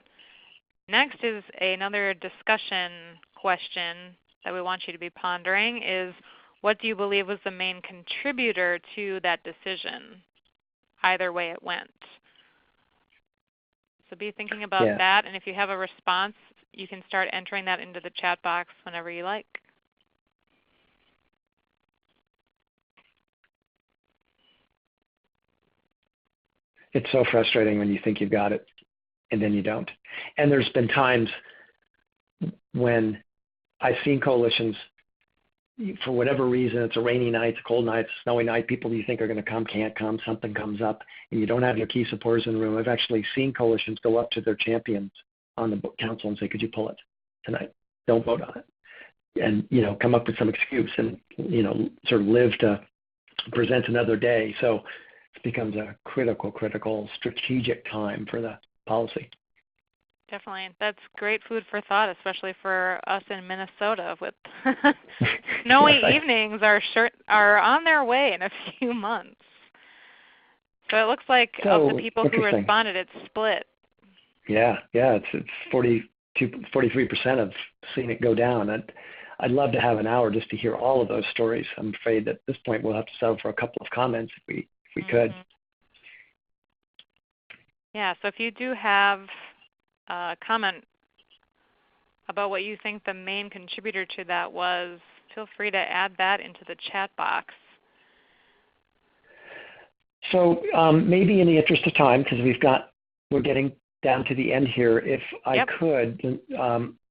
next is another discussion question that we want you to be pondering is, what do you believe was the main contributor to that decision, either way it went? So be thinking about that, and if you have a response, you can start entering that into the chat box whenever you like. It's so frustrating when you think you've got it and then you don't. And there's been times when I've seen coalitions, for whatever reason, it's a rainy night, it's a cold night, it's a snowy night, people you think are going to come can't come, something comes up, and you don't have your key supporters in the room. I've actually seen coalitions go up to their champions on the council and say, could you pull it tonight? Don't vote on it. And, come up with some excuse and, sort of live to present another day. So it becomes a critical strategic time for the policy. Definitely. That's great food for thought, especially for us in Minnesota with snowy evenings are on their way in a few months. So it looks like of the people who responded, it's split. Yeah, it's 43% have seen it go down. I'd love to have an hour just to hear all of those stories. I'm afraid at this point we'll have to settle for a couple of comments if we could. Yeah, so if you do have comment about what you think the main contributor to that was, feel free to add that into the chat box. So maybe in the interest of time, because we're getting down to the end here, if I could,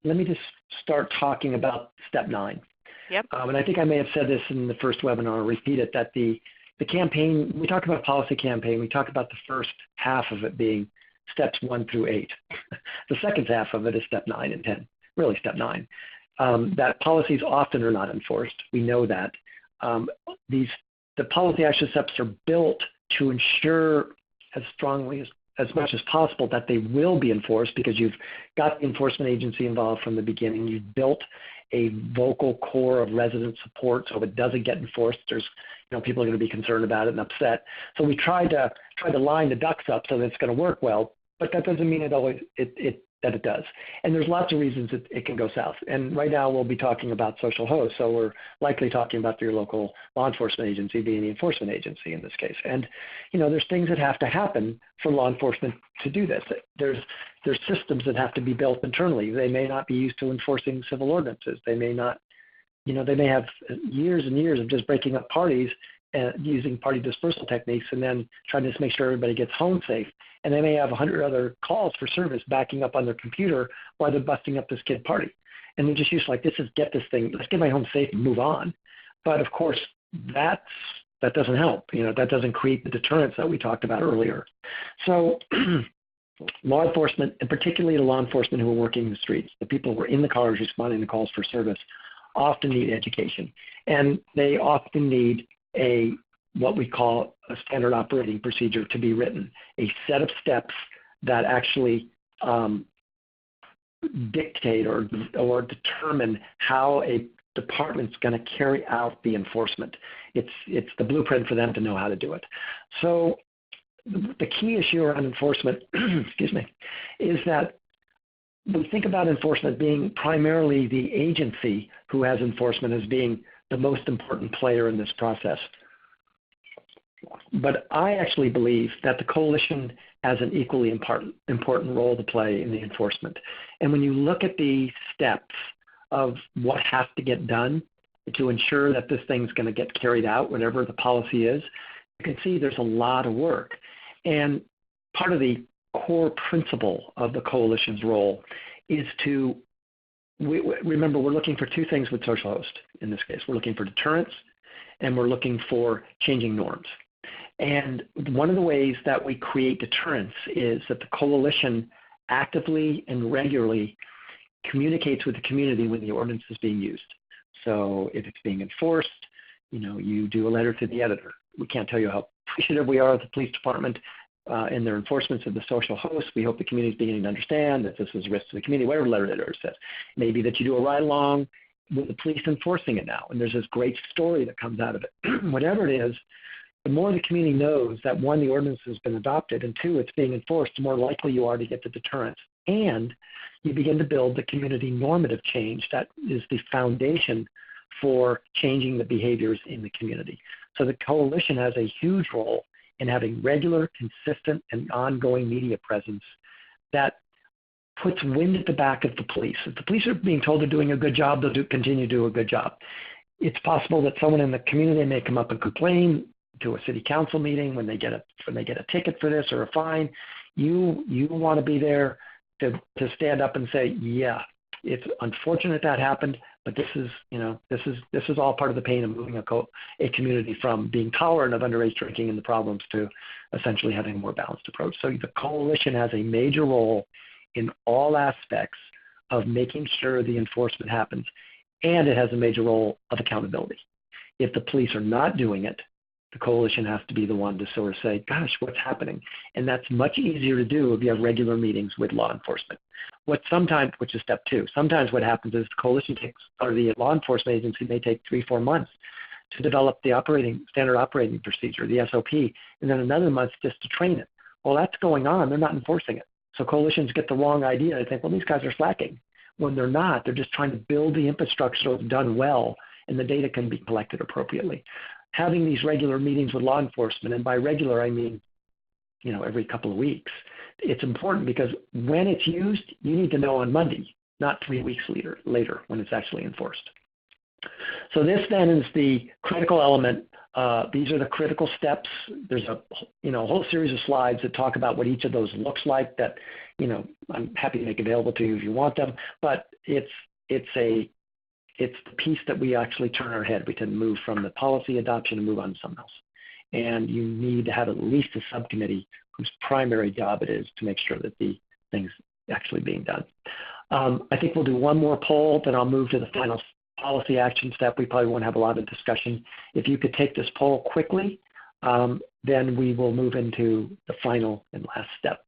let me just start talking about step 9. And I think I may have said this in the first webinar, I'll repeat it, that the campaign, we talk about policy campaign, we talk about the first half of it being steps 1 through 8. The second half of it is step 9 and 10, really step 9. That policies often are not enforced. We know that. The policy action steps are built to ensure as strongly as much as possible that they will be enforced, because you've got the enforcement agency involved from the beginning. You've built a vocal core of resident support, so if it doesn't get enforced, people are going to be concerned about it and upset. So we try to line the ducks up so that it's going to work well, but that doesn't mean that it does. And there's lots of reasons it can go south. And right now we'll be talking about social hosts, so we're likely talking about your local law enforcement agency being the enforcement agency in this case. And there's things that have to happen for law enforcement to do this. There's systems that have to be built internally. They may not be used to enforcing civil ordinances. They may not, they may have years and years of just breaking up parties using party dispersal techniques and then trying to just make sure everybody gets home safe. And they may have 100 other calls for service backing up on their computer while they're busting up this kid party. And they're just used to let's get my home safe and move on. But of course, that doesn't help. That doesn't create the deterrence that we talked about earlier. So law enforcement, and particularly the law enforcement who are working in the streets, the people who are in the cars responding to calls for service, often need education. And they often need what we call a standard operating procedure to be written, a set of steps that actually dictate or determine how a department's going to carry out the enforcement. It's the blueprint for them to know how to do it. So the key issue around enforcement, excuse me, is that we think about enforcement being primarily the agency who has enforcement as being the most important player in this process. But I actually believe that the coalition has an equally important role to play in the enforcement. And when you look at the steps of what has to get done to ensure that this thing's going to get carried out, whatever the policy is, you can see there's a lot of work. And part of the core principle of the coalition's role is remember, we're looking for two things with social host in this case. We're looking for deterrence, and we're looking for changing norms. And one of the ways that we create deterrence is that the coalition actively and regularly communicates with the community when the ordinance is being used. So if it's being enforced, you do a letter to the editor. We can't tell you how appreciative we are of the police department in their enforcements of the social host. We hope the community is beginning to understand that this is a risk to the community, whatever letter the editor says. Maybe that you do a ride-along with the police enforcing it now, and there's this great story that comes out of it. Whatever it is, the more the community knows that, one, the ordinance has been adopted, and two, it's being enforced, the more likely you are to get the deterrence. And you begin to build the community normative change that is the foundation for changing the behaviors in the community. So the coalition has a huge role in having regular, consistent, and ongoing media presence that puts wind at the back of the police. If the police are being told they're doing a good job, they'll continue to do a good job. It's possible that someone in the community may come up and complain to a city council meeting when they get a ticket for this or a fine. You want to be there to stand up and say, yeah, it's unfortunate that happened, but this is all part of the pain of moving a community from being tolerant of underage drinking and the problems to essentially having a more balanced approach. So the coalition has a major role in all aspects of making sure the enforcement happens, and it has a major role of accountability. If the police are not doing it, the coalition has to be the one to sort of say, gosh, what's happening? And that's much easier to do if you have regular meetings with law enforcement. Which is step 2. Sometimes what happens is the coalition or the law enforcement agency may take 3-4 months to develop the standard operating procedure, the SOP, and then another month just to train it. Well, that's going on. They're not enforcing it. So coalitions get the wrong idea. They think, well, these guys are slacking. When they're not, they're just trying to build the infrastructure so it's done well and the data can be collected appropriately. Having these regular meetings with law enforcement, and by regular I mean, every couple of weeks, it's important because when it's used, you need to know on Monday, not 3 weeks later when it's actually enforced. So this then is the critical element. These are the critical steps. There's a whole series of slides that talk about what each of those looks like that, I'm happy to make available to you if you want them, but it's the piece that we actually turn our head. We tend to move from the policy adoption and move on to something else. And you need to have at least a subcommittee whose primary job it is to make sure that the thing's actually being done. I think we'll do one more poll, then I'll move to the final policy action step. We probably won't have a lot of discussion. If you could take this poll quickly, then we will move into the final and last step.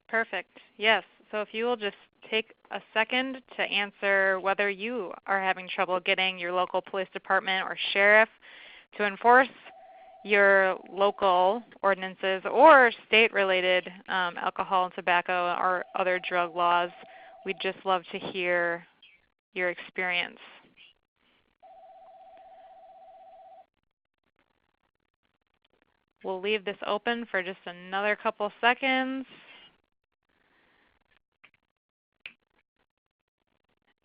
Perfect. Yes. So if you will just take a second to answer whether you are having trouble getting your local police department or sheriff to enforce your local ordinances or state-related alcohol and tobacco or other drug laws. We'd just love to hear your experience. We'll leave this open for just another couple seconds.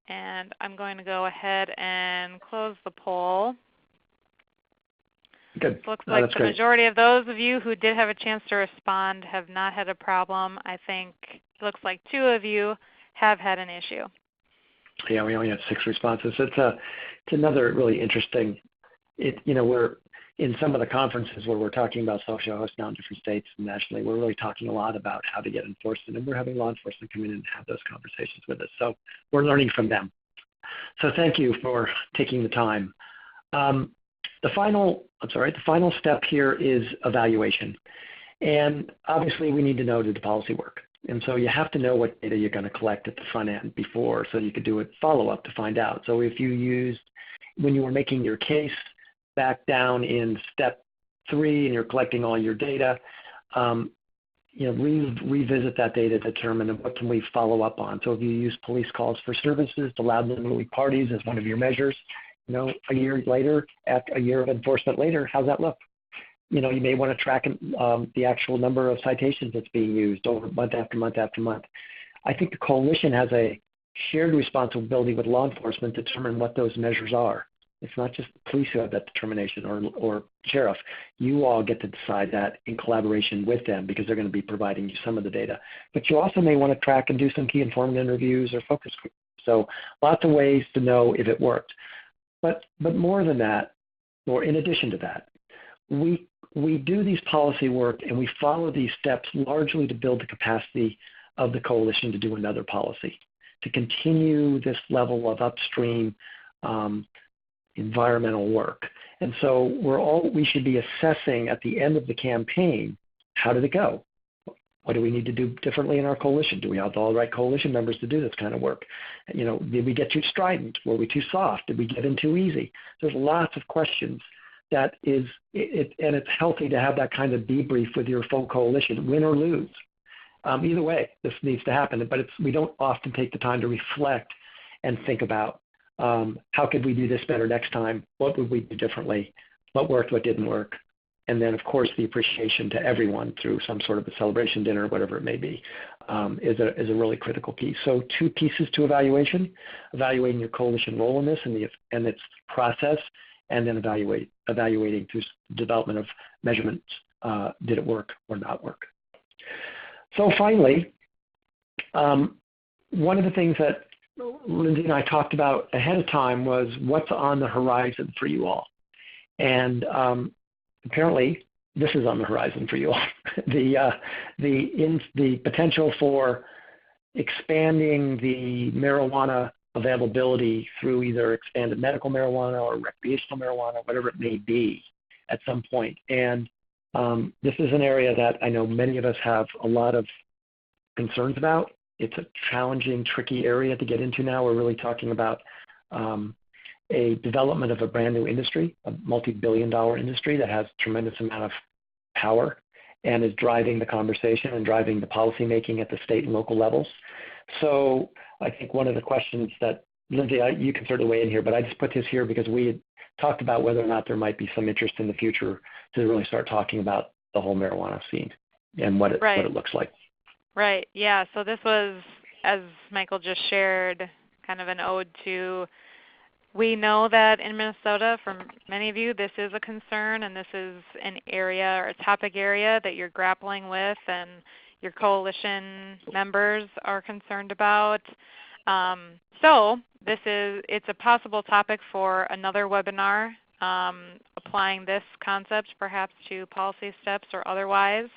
And I'm going to go ahead and close the poll. Good. Looks like the majority of those of you who did have a chance to respond have not had a problem. I think it looks like 2 of you have had an issue. Yeah, we only had 6 responses. It's another really interesting. We're in some of the conferences where we're talking about social hosts now in different states and nationally. We're really talking a lot about how to get enforcement, and we're having law enforcement come in and have those conversations with us. So we're learning from them. So thank you for taking the time. The final step here is evaluation. And obviously we need to know, did the policy work? And so you have to know what data you're going to collect at the front end before, so you could do a follow-up to find out. So if you used, when you were making your case back down in step 3 and you're collecting all your data, revisit that data to determine what can we follow up on. So if you use police calls for services to loud and unruly parties as one of your measures, a year later, a year of enforcement later, how's that look? You may want to track the actual number of citations that's being used over month after month after month. I think the coalition has a shared responsibility with law enforcement to determine what those measures are. It's not just the police who have that determination or sheriff. You all get to decide that in collaboration with them because they're going to be providing you some of the data. But you also may want to track and do some key informant interviews or focus groups. So lots of ways to know if it worked. But more than that, or in addition to that, we do these policy work and we follow these steps largely to build the capacity of the coalition to do another policy, to continue this level of upstream environmental work. And so we should be assessing at the end of the campaign, how did it go? What do we need to do differently in our coalition? Do we have all the right coalition members to do this kind of work? Did we get too strident? Were we too soft? Did we get in too easy? There's lots of questions and it's healthy to have that kind of debrief with your full coalition, win or lose. Either way, this needs to happen, but we don't often take the time to reflect and think about how could we do this better next time? What would we do differently? What worked, what didn't work? And then, of course, the appreciation to everyone through some sort of a celebration dinner, whatever it may be, is a really critical piece. So 2 pieces to evaluation: evaluating your coalition role in this and its process, and then evaluating through development of measurements, did it work or not work? So finally, one of the things that Lindsay and I talked about ahead of time was what's on the horizon for you all. And apparently, this is on the horizon for you all. The potential for expanding the marijuana availability through either expanded medical marijuana or recreational marijuana, whatever it may be, at some point. And this is an area that I know many of us have a lot of concerns about. It's a challenging, tricky area to get into now. We're really talking about a development of a brand new industry, a multi-billion-dollar industry that has a tremendous amount of power and is driving the conversation and driving the policymaking at the state and local levels. So I think one of the questions that, Lindsay, you can sort of weigh in here, but I just put this here because we had talked about whether or not there might be some interest in the future to really start talking about the whole marijuana scene and what it looks like. Right. Yeah. So this was, as Michael just shared, kind of an ode to, we know that in Minnesota, for many of you, this is a concern, and this is an area or a topic area that you're grappling with and your coalition members are concerned about. So it's a possible topic for another webinar, applying this concept perhaps to policy steps or otherwise.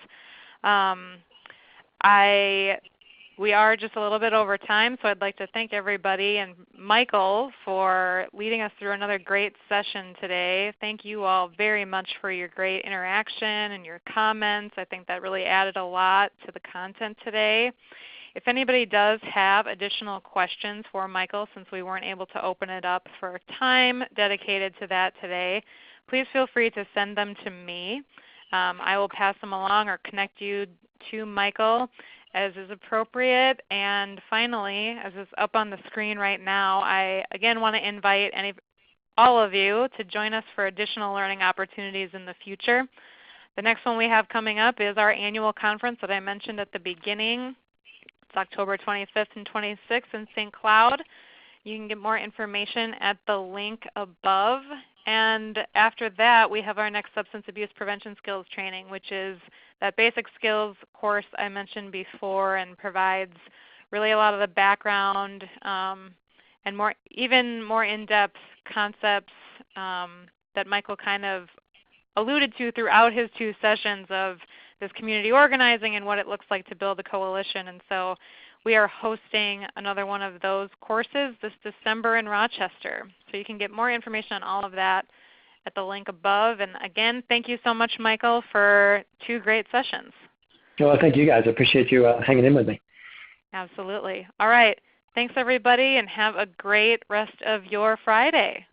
We are just a little bit over time, so I'd like to thank everybody and Michael for leading us through another great session today. Thank you all very much for your great interaction and your comments. I think that really added a lot to the content today. If anybody does have additional questions for Michael, since we weren't able to open it up for time dedicated to that today, please feel free to send them to me. I will pass them along or connect you to Michael as is appropriate. And finally, as is up on the screen right now, I again want to invite all of you to join us for additional learning opportunities in the future. The next one we have coming up is our annual conference that I mentioned at the beginning. It's October 25th and 26th in St. Cloud. You can get more information at the link above. And after that, we have our next substance abuse prevention skills training, which is that basic skills course I mentioned before and provides really a lot of the background and even more in-depth concepts that Michael kind of alluded to throughout his 2 sessions of this community organizing and what it looks like to build a coalition. And so we are hosting another one of those courses this December in Rochester. So you can get more information on all of that at the link above. And again, thank you so much, Michael, for 2 great sessions. Well, thank you guys. I appreciate you hanging in with me. Absolutely. All right. Thanks, everybody, and have a great rest of your Friday.